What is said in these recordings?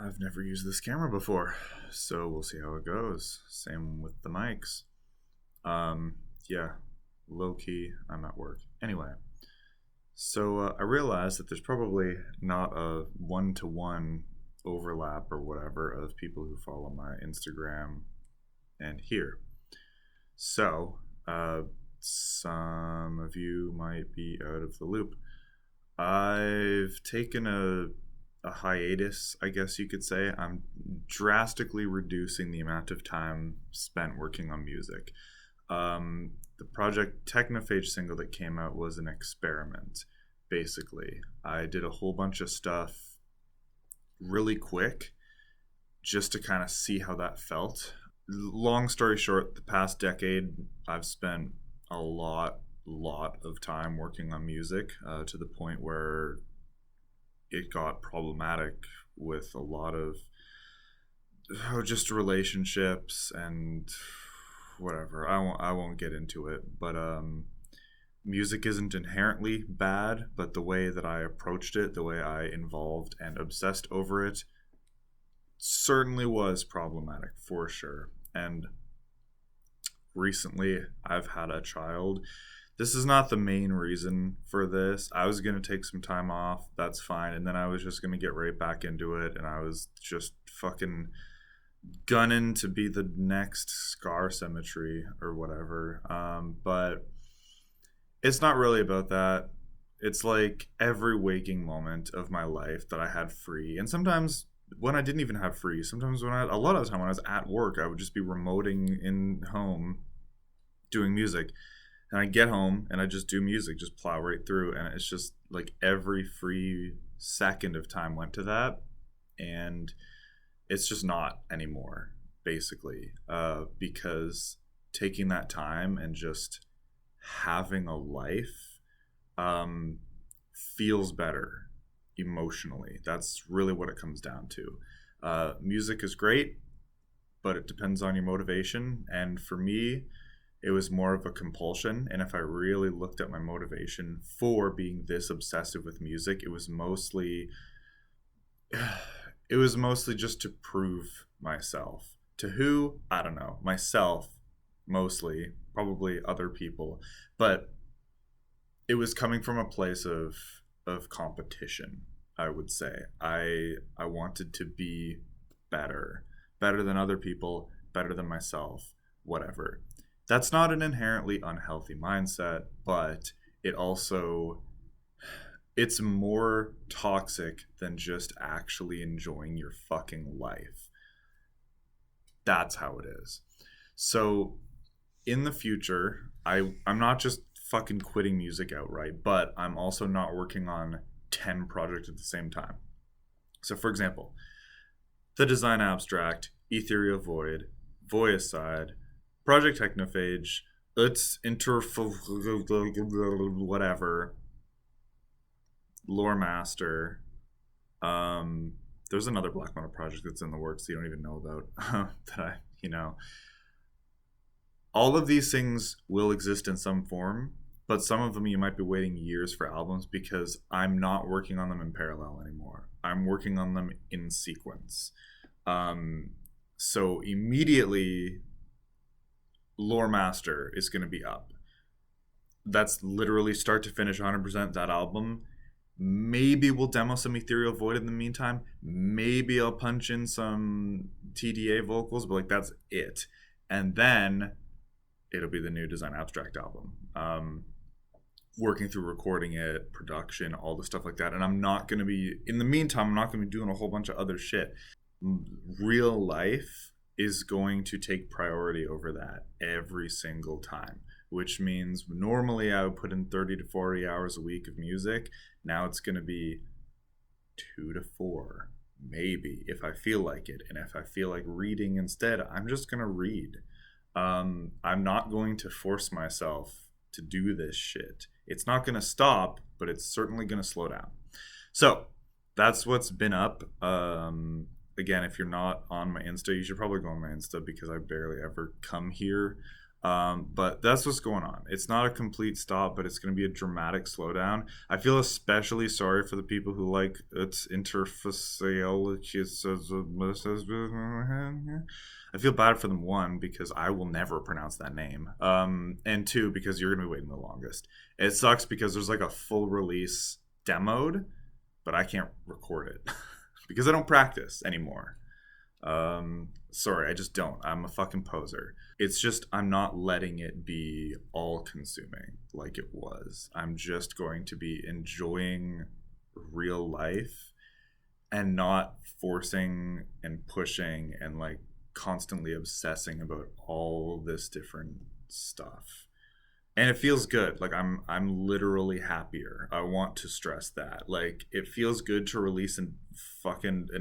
I've never used this camera before, so we'll see how it goes. Same with the mics. Um, yeah, low key, I'm at work. Anyway, so I realized that there's probably not a one-to-one overlap or whatever of people who follow my Instagram and here. So, some of you might be out of the loop. I've taken a hiatus, I guess you could say. I'm drastically reducing the amount of time spent working on music. The project Technophage single that came out was an experiment, basically. I did a whole bunch of stuff really quick just to kind of see how that felt. Long story short, the past decade, I've spent a lot of time working on music to the point where it got problematic with a lot of just relationships and whatever. I won't get into it, but music isn't inherently bad, but the way that I approached it, the way I involved and obsessed over it, certainly was problematic for sure. And recently, I've had a child. This is not the main reason for this. I was going to take some time off. That's fine. And then I was just going to get right back into it. And I was just fucking gunning to be the next Scar Symmetry or whatever. But it's not really about that. It's like every waking moment of my life that I had free. And sometimes when I didn't even have free, sometimes a lot of the time when I was at work, I would just be remoting in home doing music. And I get home and I just do music, just plow right through. And it's just like every free second of time went to that. And it's just not anymore, basically, because taking that time and just having a life feels better emotionally. That's really what it comes down to. Music is great, but it depends on your motivation. And for me, it was more of a compulsion. And if I really looked at my motivation for being this obsessive with music, it was mostly just to prove myself. To who? I don't know. Myself, mostly. Probably other people. But it was coming from a place of competition, I would say. I wanted to be better. Better than other people, better than myself, whatever. That's not an inherently unhealthy mindset, but it's more toxic than just actually enjoying your fucking life. That's how it is. So in the future, I'm not just fucking quitting music outright, but I'm also not working on 10 projects at the same time. So for example, the Design Abstract, Ethereal Void, Voicide, Project Technophage, it's whatever, Lore Master. There's another Black Metal project that's in the works that you don't even know about. that all of these things will exist in some form, but some of them you might be waiting years for albums because I'm not working on them in parallel anymore. I'm working on them in sequence. So immediately, Lore Master is going to be up. That's literally start to finish 100% that album. Maybe we'll demo some Ethereal Void in the meantime. Maybe I'll punch in some TDA vocals, but like that's it. And then it'll be the new Design Abstract album. Working through recording it, production, all the stuff like that. And I'm not going to be, in the meantime, I'm not going to be doing a whole bunch of other shit. Real life is going to take priority over that every single time, which means normally I would put in 30 to 40 hours a week of music. Now it's going to be 2 to 4, maybe, if I feel like it. And if I feel like reading instead, I'm just going to read. I'm not going to force myself to do this shit. It's not going to stop, but it's certainly going to slow down. So that's what's been up. Again, if you're not on my Insta, you should probably go on my Insta because I barely ever come here. But that's what's going on. It's not a complete stop, but it's going to be a dramatic slowdown. I feel especially sorry for the people who like its interfacial. I feel bad for them, one, because I will never pronounce that name. And two, because you're going to be waiting the longest. It sucks because there's like a full release demoed, but I can't record it because I don't practice anymore. Sorry, I just don't. I'm a fucking poser. It's just I'm not letting it be all consuming like it was. I'm just going to be enjoying real life and not forcing and pushing and like constantly obsessing about all this different stuff. And it feels good. Like I'm literally happier. I want to stress that. Like it feels good to release an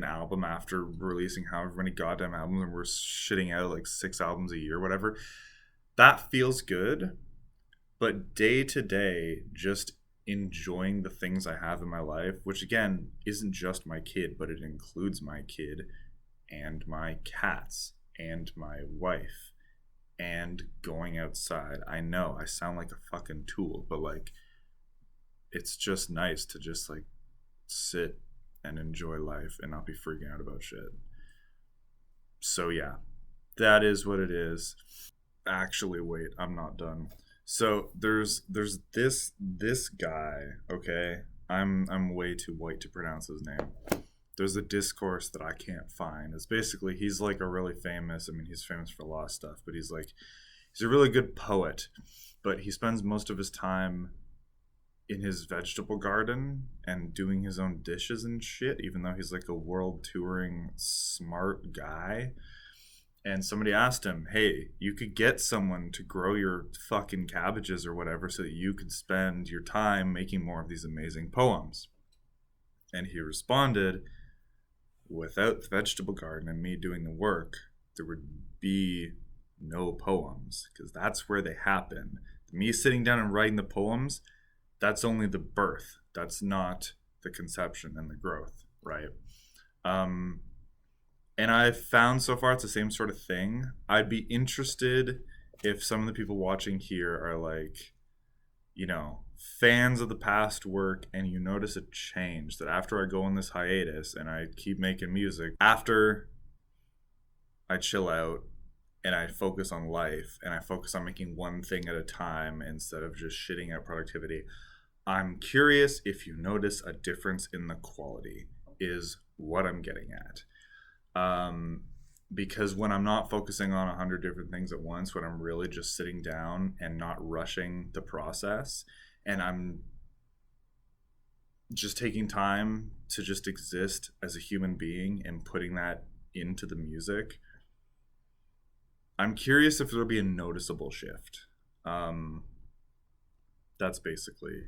album after releasing however many goddamn albums, and we're shitting out like 6 albums a year, whatever. That feels good. But day to day, just enjoying the things I have in my life, which again isn't just my kid, but it includes my kid and my cats and my wife and going outside. I know I sound like a fucking tool, but like it's just nice to just like sit and enjoy life and not be freaking out about shit. So yeah, that is what it is. Actually, wait, I'm not done. So there's this guy, okay? I'm way too white to pronounce his name. There's a discourse that I can't find. It's basically he's like a really famous, I mean he's famous for a lot of stuff, but he's a really good poet, but he spends most of his time in his vegetable garden and doing his own dishes and shit, even though he's like a world touring smart guy. And somebody asked him, hey, you could get someone to grow your fucking cabbages or whatever so that you could spend your time making more of these amazing poems. And he responded, without the vegetable garden and me doing the work, there would be no poems, because that's where they happen. Me sitting down and writing the poems, that's only the birth. That's not the conception and the growth, right? And I've found so far it's the same sort of thing. I'd be interested if some of the people watching here are like, fans of the past work, and you notice a change that after I go on this hiatus and I keep making music, after I chill out and I focus on life and I focus on making one thing at a time instead of just shitting out productivity, I'm curious if you notice a difference in the quality, is what I'm getting at. Because when I'm not focusing on 100 different things at once, when I'm really just sitting down and not rushing the process, and I'm just taking time to just exist as a human being and putting that into the music, I'm curious if there'll be a noticeable shift. That's basically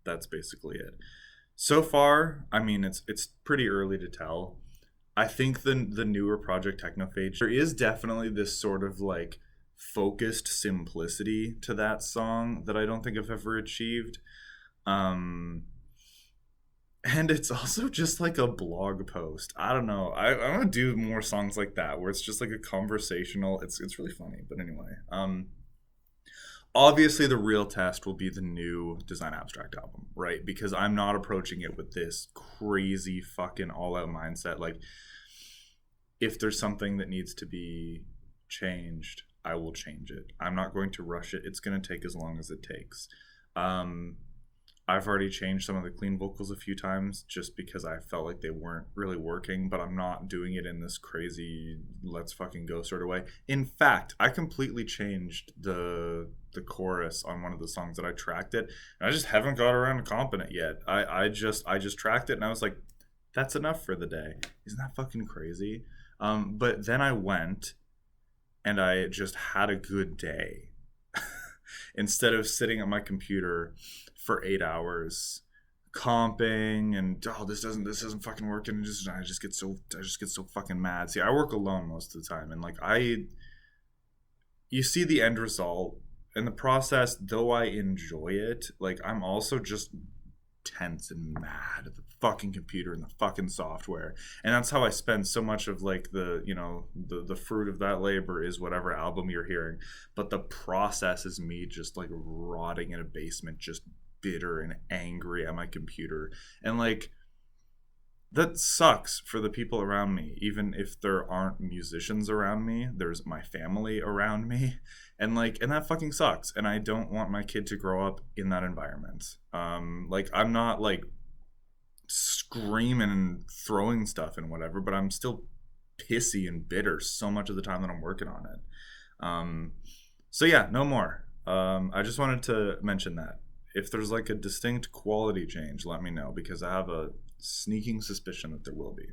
it. So far, I mean, it's pretty early to tell. I think the newer Project Technophage, there is definitely this sort of like focused simplicity to that song that I don't think I've ever achieved. And it's also just like a blog post. I don't know. I'm gonna do more songs like that where it's just like a conversational. It's really funny. But anyway, obviously the real test will be the new Design Abstract album, right? Because I'm not approaching it with this crazy fucking all out mindset. Like, if there's something that needs to be changed, I will change it. I'm not going to rush it. It's going to take as long as it takes. I've already changed some of the clean vocals a few times just because I felt like they weren't really working, but I'm not doing it in this crazy let's fucking go sort of way. In fact, I completely changed the chorus on one of the songs that I tracked it, and I just haven't got around to comping it yet. I just tracked it and I was like, that's enough for the day. Isn't that fucking crazy? But then I went and I just had a good day. Instead of sitting at my computer for 8 hours comping and this doesn't fucking work, and I just get so fucking mad. See, I work alone most of the time, and like you see the end result and the process, though I enjoy it, like I'm also just tense and mad at the fucking computer and the fucking software. And that's how I spend so much of like the, you know, the fruit of that labor is whatever album you're hearing. But the process is me just like rotting in a basement, just bitter and angry at my computer. And like that sucks for the people around me. Even if there aren't musicians around me, there's my family around me. And like, and that fucking sucks. And I don't want my kid to grow up in that environment. Like I'm not like screaming and throwing stuff and whatever, but I'm still pissy and bitter so much of the time that I'm working on it. So yeah, no more. I just wanted to mention that. If there's like a distinct quality change, let me know, because I have a sneaking suspicion that there will be.